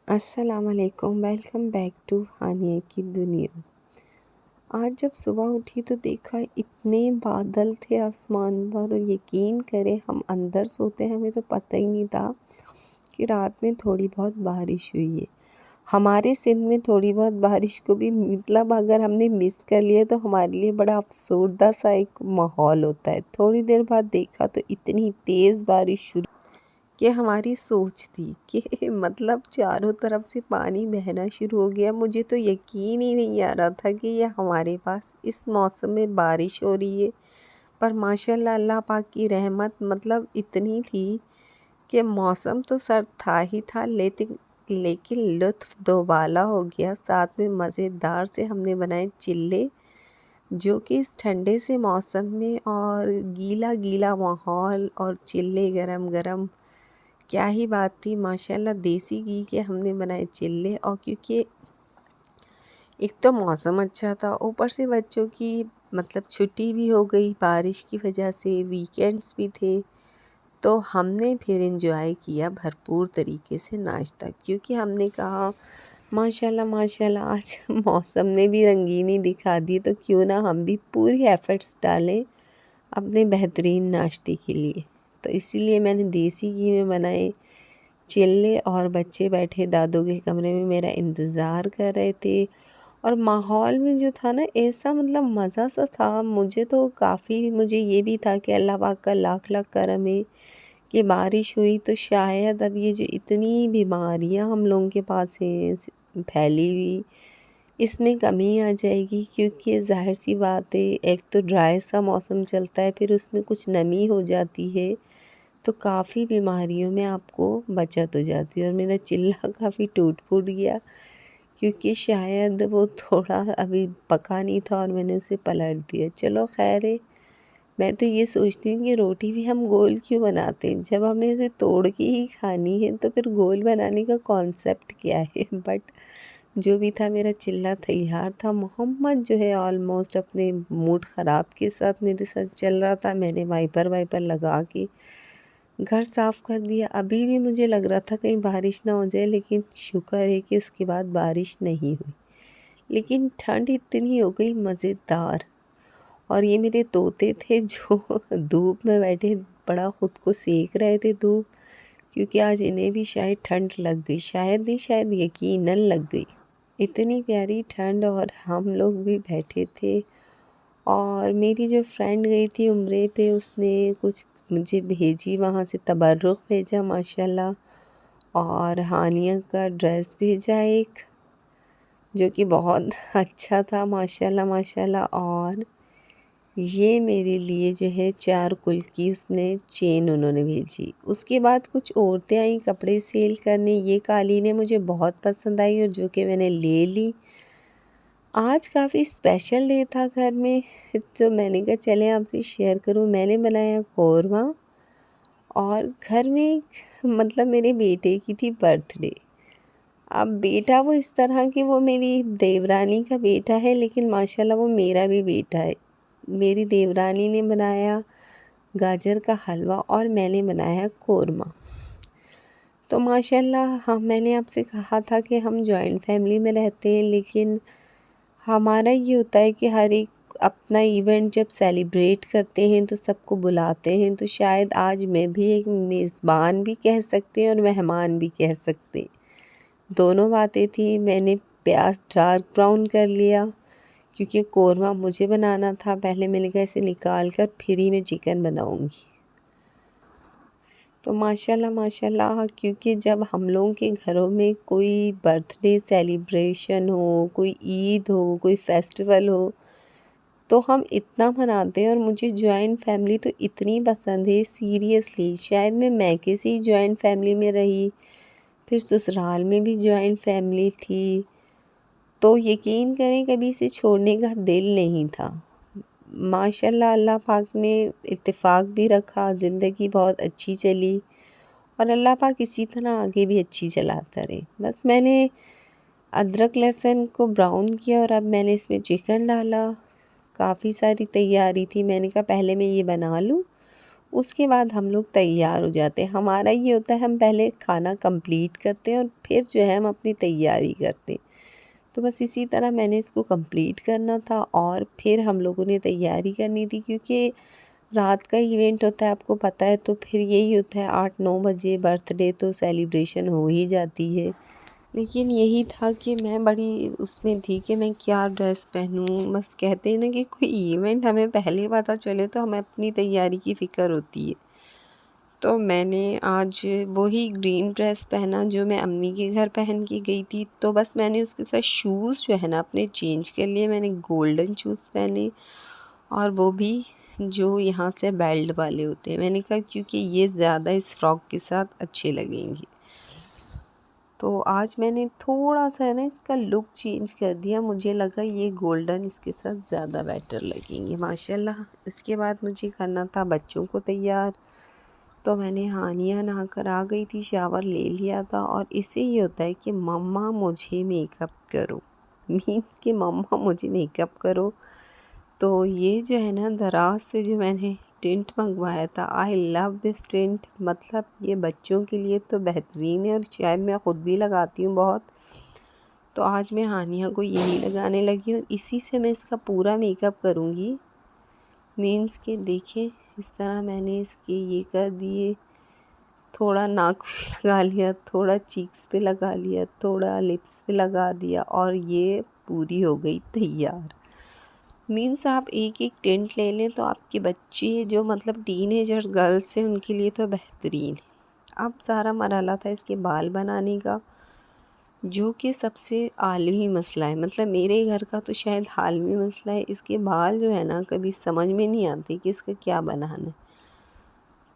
अस्सलाम वालेकुम, welcome back to हानिया की दुनिया। आज जब सुबह उठी तो देखा इतने बादल थे आसमान पर, और यकीन करें हम अंदर सोते हैं, हमें तो पता ही नहीं था कि रात में थोड़ी बहुत बारिश हुई है। हमारे सिंध में थोड़ी बहुत बारिश को भी मतलब अगर हमने मिस कर लिया तो हमारे लिए बड़ा अफसरदा सा एक माहौल होता है। थोड़ी देर बाद देखा तो इतनी तेज़ बारिश शुरू कि हमारी सोच थी कि मतलब चारों तरफ से पानी बहना शुरू हो गया। मुझे तो यकीन ही नहीं आ रहा था कि ये हमारे पास इस मौसम में बारिश हो रही है। पर माशाल्लाह अल्लाह पाक की रहमत मतलब इतनी थी कि मौसम तो सर्द था ही था, लेकिन लुत्फ़ दोबाला हो गया। साथ में मज़ेदार से हमने बनाए चिल्ले, जो कि इस ठंडे से मौसम में और गीला गीला माहौल और चिल्ले गरम गरम, क्या ही बात थी। माशाल्लाह देसी घी के हमने बनाए चिल्ले, और क्योंकि एक तो मौसम अच्छा था, ऊपर से बच्चों की मतलब छुट्टी भी हो गई बारिश की वजह से, वीकेंड्स भी थे, तो हमने फिर एंजॉय किया भरपूर तरीके से नाश्ता। क्योंकि हमने कहा माशाल्लाह माशाल्लाह आज मौसम ने भी रंगीनी दिखा दी, तो क्यों ना हम भी पूरी एफ़र्ट्स डालें अपने बेहतरीन नाश्ते के लिए। तो इसीलिए मैंने देसी घी में बनाए चिल्ले, और बच्चे बैठे दादू के कमरे में मेरा इंतज़ार कर रहे थे। और माहौल में जो था ना, ऐसा मतलब मज़ा सा था। मुझे ये भी था कि अल्लाह पाक का लाख लाख करम है कि बारिश हुई, तो शायद अब ये जो इतनी बीमारियां हम लोगों के पास हैं फैली हुई, इसमें कमी आ जाएगी। क्योंकि ज़ाहिर सी बात है, एक तो ड्राई सा मौसम चलता है, फिर उसमें कुछ नमी हो जाती है, तो काफ़ी बीमारियों में आपको बचत हो जाती है। और मेरा चिल्ला काफ़ी टूट फूट गया, क्योंकि शायद वो थोड़ा अभी पका नहीं था और मैंने उसे पलट दिया। चलो खैर है। मैं तो ये सोचती हूँ कि रोटी भी हम गोल क्यों बनाते हैं, जब हमें उसे तोड़ के ही खानी है तो फिर गोल बनाने का कॉन्सेप्ट क्या है। बट जो भी था, मेरा चिल्ला तैयार था। मोहम्मद जो है ऑलमोस्ट अपने मूड ख़राब के साथ मेरे साथ चल रहा था। मैंने वाइपर वाइपर लगा के घर साफ़ कर दिया। अभी भी मुझे लग रहा था कहीं बारिश ना हो जाए, लेकिन शुक्र है कि उसके बाद बारिश नहीं हुई। लेकिन ठंड इतनी हो गई मज़ेदार। और ये मेरे तोते थे जो धूप में बैठे बड़ा ख़ुद को सेक रहे थे धूप, क्योंकि आज इन्हें भी शायद ठंड लग गई। शायद नहीं, शायद यकीनन लग गई। इतनी प्यारी ठंड, और हम लोग भी बैठे थे। और मेरी जो फ्रेंड गई थी उम्रे पे, उसने कुछ मुझे भेजी, वहाँ से तबर्रुक भेजा माशाल्लाह, और हानिया का ड्रेस भेजा एक, जो कि बहुत अच्छा था माशाल्लाह माशाल्लाह। और ये मेरे लिए जो है 4 कुल की उसने चेन उन्होंने भेजी। उसके बाद कुछ औरतें आई कपड़े सेल करने। ये कालीनें मुझे बहुत पसंद आई, और जो कि मैंने ले ली। आज काफ़ी स्पेशल डे था घर में, तो मैंने कहा चले आपसे शेयर करूं। मैंने बनाया कौरमा, और घर में मतलब मेरे बेटे की थी बर्थडे। अब बेटा वो इस तरह कि वो मेरी देवरानी का बेटा है, लेकिन माशाल्लाह वो मेरा भी बेटा है। मेरी देवरानी ने बनाया गाजर का हलवा, और मैंने बनाया कौरमा। तो माशाल्लाह हाँ, मैंने आपसे कहा था कि हम जॉइंट फैमिली में रहते हैं, लेकिन हमारा ये होता है कि हर एक अपना इवेंट जब सेलिब्रेट करते हैं तो सबको बुलाते हैं। तो शायद आज मैं भी एक मेज़बान भी कह सकते हैं और मेहमान भी कह सकते हैं, दोनों बातें थी। मैंने प्याज डार्क ब्राउन कर लिया, क्योंकि कौरमा मुझे बनाना था। पहले मैंने कहा इसे निकाल कर फिर ही मैं चिकन बनाऊंगी। तो माशाल्लाह माशाल्लाह, क्योंकि जब हम लोगों के घरों में कोई बर्थडे सेलिब्रेशन हो, कोई ईद हो, कोई फेस्टिवल हो, तो हम इतना मनाते हैं। और मुझे जॉइंट फैमिली तो इतनी पसंद है, सीरियसली। शायद मैं मैके से ही जॉइंट फैमिली में रही, फिर ससुराल में भी जॉइंट फैमिली थी, तो यकीन करें कभी इसे छोड़ने का दिल नहीं था। माशाल्लाह अल्लाह पाक ने इत्तेफाक भी रखा, ज़िंदगी बहुत अच्छी चली, और अल्लाह पाक इसी तरह आगे भी अच्छी चलाता रहे। बस मैंने अदरक लहसुन को ब्राउन किया, और अब मैंने इसमें चिकन डाला। काफ़ी सारी तैयारी थी, मैंने कहा पहले मैं ये बना लूँ, उसके बाद हम लोग तैयार हो जाते हैं। हमारा ये होता है हम पहले खाना कंप्लीट करते हैं और फिर जो है हम अपनी तैयारी करते हैं। तो बस इसी तरह मैंने इसको कंप्लीट करना था और फिर हम लोगों ने तैयारी करनी थी, क्योंकि रात का इवेंट होता है आपको पता है। तो फिर यही होता है 8-9 बजे बर्थडे तो सेलिब्रेशन हो ही जाती है। लेकिन यही था कि मैं बड़ी उसमें थी कि मैं क्या ड्रेस पहनूं। बस कहते हैं ना कि कोई इवेंट हमें पहले पता चले तो हमें अपनी तैयारी की फ़िक्र होती है। तो मैंने आज वही ग्रीन ड्रेस पहना जो मैं अम्मी के घर पहन के गई थी। तो बस मैंने उसके साथ शूज़ जो है ना अपने चेंज कर लिए। मैंने गोल्डन शूज़ पहने और वो भी जो यहाँ से बेल्ट वाले होते हैं। मैंने कहा क्योंकि ये ज़्यादा इस फ्रॉक के साथ अच्छे लगेंगे। तो आज मैंने थोड़ा सा है ना इसका लुक चेंज कर दिया। मुझे लगा ये गोल्डन इसके साथ ज़्यादा बेटर लगेंगे माशाल्लाह। इसके बाद मुझे करना था बच्चों को तैयार। तो मैंने हानिया नहा कर आ गई थी, शावर ले लिया था। और इससे ये होता है कि मम्मा मुझे मेकअप करो, मीन्स कि मम्मा मुझे मेकअप करो। तो ये जो है ना दराज से जो मैंने टिंट मंगवाया था, आई लव दिस टिंट। मतलब ये बच्चों के लिए तो बेहतरीन है और शायद मैं ख़ुद भी लगाती हूँ बहुत। तो आज मैं हानिया को यही लगाने लगी हूँ। इसी से मैं इसका पूरा मेकअप करूँगी। मीन्स के देखें इस तरह मैंने इसके ये कर दिए, थोड़ा नाक पे लगा लिया, थोड़ा चीक्स पे लगा लिया, थोड़ा लिप्स पे लगा दिया और ये पूरी हो गई तैयार। मीन्स आप एक एक टिंट ले लें तो आपके बच्चे जो मतलब टीनेजर गर्ल्स हैं उनके लिए तो बेहतरीन है। अब सारा मरहला था इसके बाल बनाने का, जो कि सबसे आलमी मसला है। मतलब मेरे घर का तो शायद आलमी मसला है। इसके बाल जो है ना कभी समझ में नहीं आते कि इसका क्या बनाना है।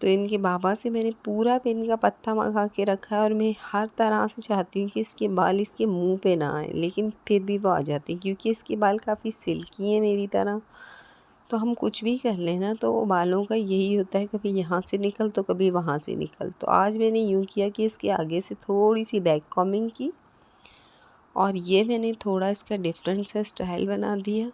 तो इनके बाबा से मैंने पूरा पिन का पत्ता मंगा के रखा है और मैं हर तरह से चाहती हूँ कि इसके बाल इसके मुंह पे ना आए, लेकिन फिर भी वो आ जाते हैं क्योंकि इसके बाल काफ़ी सिल्की हैं मेरी तरह। तो हम कुछ भी कर लें ना तो बालों का यही होता है, कभी यहाँ से निकल तो कभी वहाँ से निकल। तो आज मैंने यूँ किया कि इसके आगे से थोड़ी सी बैक कॉमिंग की और ये मैंने थोड़ा इसका डिफरेंट सा स्टाइल बना दिया।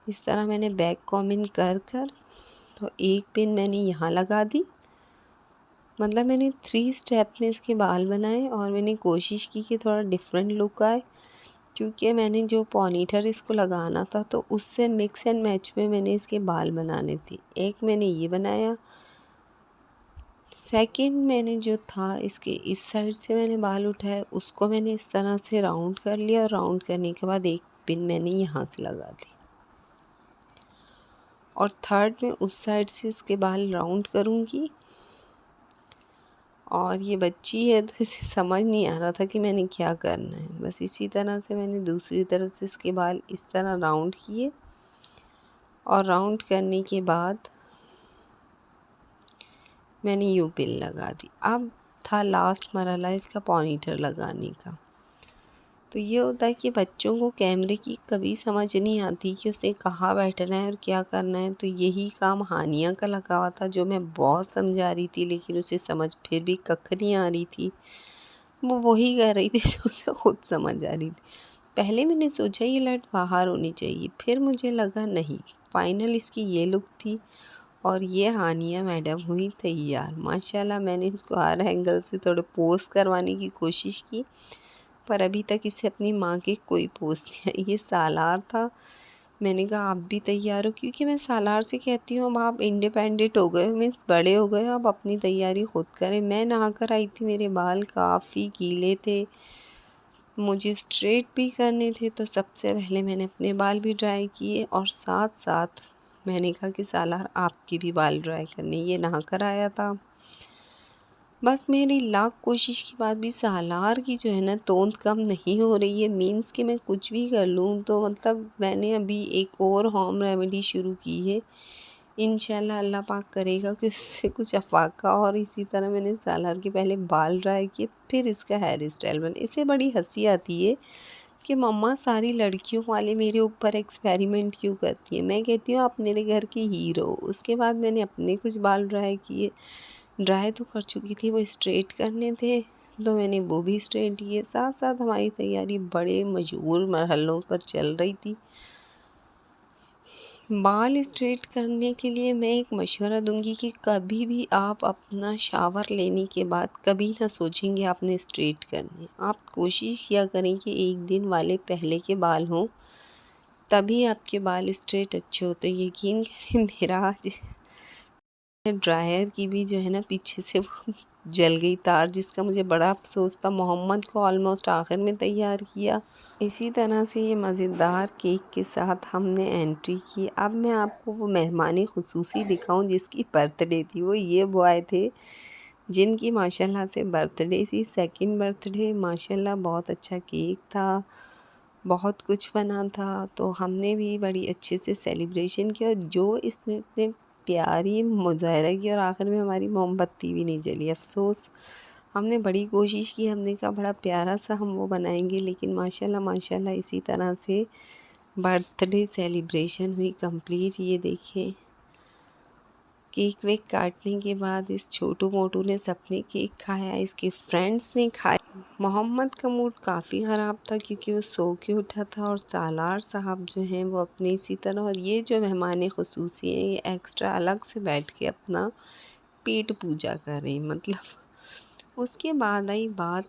इस तरह मैंने बैक कॉमिंग कर तो एक पिन मैंने यहाँ लगा दी। मतलब मैंने 3 स्टेप में इसके बाल बनाए और मैंने कोशिश की कि थोड़ा डिफरेंट लुक आए, क्योंकि मैंने जो पॉनीटर इसको लगाना था तो उससे मिक्स एंड मैच में मैंने इसके बाल बनाने थे। एक मैंने ये बनाया, सेकंड मैंने जो था इसके इस साइड से मैंने बाल उठाए, उसको मैंने इस तरह से राउंड कर लिया और राउंड करने के बाद एक पिन मैंने यहाँ से लगा दी। और थर्ड में उस साइड से इसके बाल राउंड करूँगी। और ये बच्ची है तो इसे समझ नहीं आ रहा था कि मैंने क्या करना है। बस इसी तरह से मैंने दूसरी तरफ से इसके बाल इस तरह राउंड किए और राउंड करने के बाद मैंने यू पिन लगा दी। अब था लास्ट मरहला इसका पॉनीटर लगाने का। तो ये होता है कि बच्चों को कैमरे की कभी समझ नहीं आती कि उसे कहाँ बैठना है और क्या करना है। तो यही काम हानिया का लगा हुआ था, जो मैं बहुत समझा रही थी लेकिन उसे समझ फिर भी कख नहीं आ रही थी। वो वही कर रही थी जो उसे खुद समझ आ रही थी। पहले मैंने सोचा ये लट बाहर होनी चाहिए, फिर मुझे लगा नहीं, फाइनल इसकी ये लुक थी। और ये हानिया मैडम हुई तैयार माशाल्लाह। मैंने इसको हर एंगल से थोड़े पोज करवाने की कोशिश की, पर अभी तक इसे अपनी माँ के कोई पोज नहीं आई। ये सालार था, मैंने कहा आप भी तैयार हो, क्योंकि मैं सालार से कहती हूँ अब आप इंडिपेंडेंट हो गए हो, मीन्स बड़े हो गए हो, अब अपनी तैयारी खुद करें। मैं नहा कर आई थी, मेरे बाल काफ़ी गीले थे, मुझे स्ट्रेट भी करने थे। तो सबसे पहले मैंने अपने बाल भी ड्राई किए और साथ साथ मैंने कहा कि सालार आपके भी बाल ड्राई करने। ये नहा कर आया था। बस मेरी लाख कोशिश के बाद भी सालार की जो है ना तोंद कम नहीं हो रही है। मीन्स कि मैं कुछ भी कर लूँ तो मतलब मैंने अभी एक और होम रेमेडी शुरू की है। इंशाल्लाह अल्लाह पाक करेगा कि उससे कुछ अफाका। और इसी तरह मैंने सालार के पहले बाल ड्राई किए, फिर इसका हेयर स्टाइल बना। इससे बड़ी हंसी आती है कि मम्मा सारी लड़कियों वाले मेरे ऊपर एक्सपेरिमेंट क्यों करती है। मैं कहती हूँ आप मेरे घर की हीरो। उसके बाद मैंने अपने कुछ बाल ड्राई किए, ड्राई तो कर चुकी थी, वो स्ट्रेट करने थे तो मैंने वो भी स्ट्रेट किए। साथ साथ हमारी तैयारी बड़े मशहूर मरहलों पर चल रही थी। बाल स्ट्रेट करने के लिए मैं एक मशवरा दूंगी कि कभी भी आप अपना शावर लेने के बाद कभी ना सोचेंगे आपने स्ट्रेट करने। आप कोशिश किया करें कि एक दिन वाले पहले के बाल हों, तभी आपके बाल स्ट्रेट अच्छे होते हैं। यकीन करें मेरा आज ड्रायर की भी जो है ना पीछे से वो जल गई तार, जिसका मुझे बड़ा अफसोस था। मोहम्मद को ऑलमोस्ट आखिर में तैयार किया। इसी तरह से ये मज़ेदार केक के साथ हमने एंट्री की। अब मैं आपको वो मेहमानी ख़ुसूसी दिखाऊं जिसकी बर्थडे थी। वो ये बॉय थे जिनकी माशाल्लाह से बर्थडे थी, सेकंड बर्थडे। माशाल्लाह बहुत अच्छा केक था, बहुत कुछ बना था, तो हमने भी बड़ी अच्छे से सेलिब्रेशन किया। जो इसने इतने प्यारी मुजाहरा की और आखिर में हमारी मोमबत्ती भी नहीं जली। अफसोस, हमने बड़ी कोशिश की, हमने कहा बड़ा प्यारा सा हम वो बनाएंगे, लेकिन माशाल्लाह माशाल्लाह इसी तरह से बर्थडे सेलिब्रेशन हुई कंप्लीट। ये देखें, केक वेक काटने के बाद इस छोटू मोटू ने सबने केक खाया, इसके फ्रेंड्स ने खाया। मोहम्मद का मूड काफ़ी ख़राब था क्योंकि वो सो के उठा था, और सालार साहब जो हैं वो अपने इसी तरह। और ये जो मेहमान ख़ुसूसी हैं ये एक्स्ट्रा अलग से बैठ के अपना पेट पूजा कर रहे हैं। मतलब उसके बाद आई बात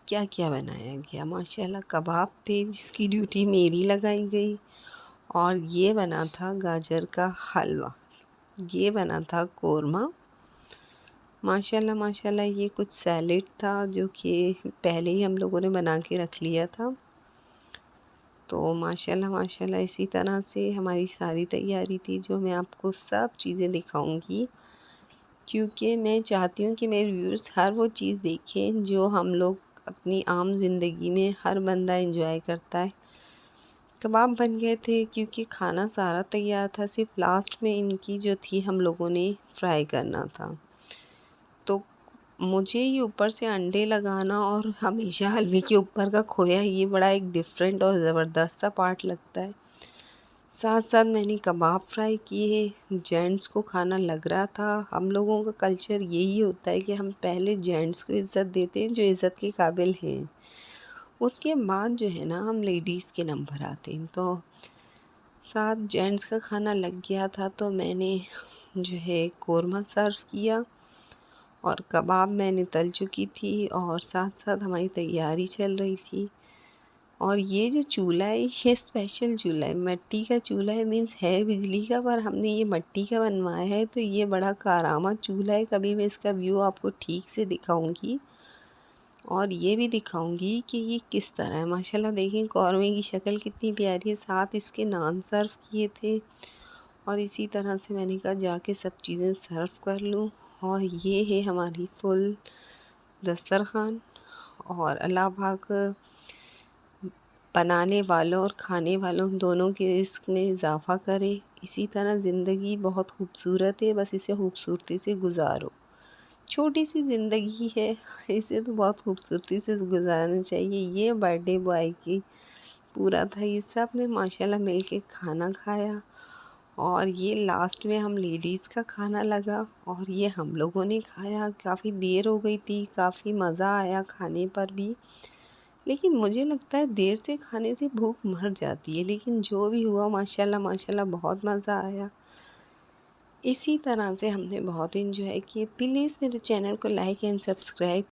क्या क्या बनाया गया। माशाल्लाह कबाब थे जिसकी ड्यूटी मेरी लगाई गई, और ये बना था गाजर का हलवा, ये बना था कोरमा। माशाल्लाह माशाल्लाह ये कुछ सैलेड था जो कि पहले ही हम लोगों ने बना के रख लिया था। तो माशाल्लाह माशाल्लाह इसी तरह से हमारी सारी तैयारी थी, जो मैं आपको सब चीज़ें दिखाऊंगी, क्योंकि मैं चाहती हूँ कि मेरे व्यूअर्स हर वो चीज़ देखें जो हम लोग अपनी आम ज़िंदगी में हर बंदा एंजॉय करता है। कबाब बन गए थे क्योंकि खाना सारा तैयार था, सिर्फ लास्ट में इनकी जो थी हम लोगों ने फ्राई करना था। तो मुझे ये ऊपर से अंडे लगाना और हमेशा हलवे के ऊपर का खोया, ये बड़ा एक डिफरेंट और ज़बरदस्त सा पार्ट लगता है। साथ साथ मैंने कबाब फ्राई किए। जेंट्स को खाना लग रहा था। हम लोगों का कल्चर यही होता है कि हम पहले जेंट्स को इज़्ज़त देते हैं जो इज़्ज़त के काबिल हैं, उसके बाद जो है ना हम लेडीज़ के नंबर आते हैं। तो साथ जेंट्स का खाना लग गया था, तो मैंने जो है कोरमा सर्व किया, और कबाब मैंने तल चुकी थी, और साथ साथ हमारी तैयारी चल रही थी। और ये जो चूल्हा है ये स्पेशल चूल्हा है, मिट्टी का चूल्हा है, मीन्स है बिजली का, पर हमने ये मिट्टी का बनवाया है। तो ये बड़ा कारामा चूल्हा है। कभी मैं इसका व्यू आपको ठीक से दिखाऊंगी, और ये भी दिखाऊंगी कि ये किस तरह है। माशाल्लाह देखें कौरमे की शक्ल कितनी प्यारी है। साथ इसके नान सर्व किए थे, और इसी तरह से मैंने कहा जाके सब चीज़ें सर्व कर लूँ। और ये है हमारी फुल दस्तरखान, और अल्लाह पाक बनाने वालों और खाने वालों दोनों के रिस्क में इजाफ़ा करे। इसी तरह ज़िंदगी बहुत खूबसूरत है, बस इसे खूबसूरती से गुजारो। छोटी सी ज़िंदगी है, इसे तो बहुत खूबसूरती से गुजारना चाहिए। ये बर्थडे बॉय की पूरा था। ये सब ने माशाल्लाह मिल के खाना खाया, और ये लास्ट में हम लेडीज़ का खाना लगा, और ये हम लोगों ने खाया। काफ़ी देर हो गई थी, काफ़ी मज़ा आया खाने पर भी, लेकिन मुझे लगता है देर से खाने से भूख मर जाती है। लेकिन जो भी हुआ माशाल्लाह माशाल्लाह बहुत मज़ा आया। इसी तरह से हमने बहुत एंजॉय किए। प्लीज़ मेरे चैनल को लाइक एंड सब्सक्राइब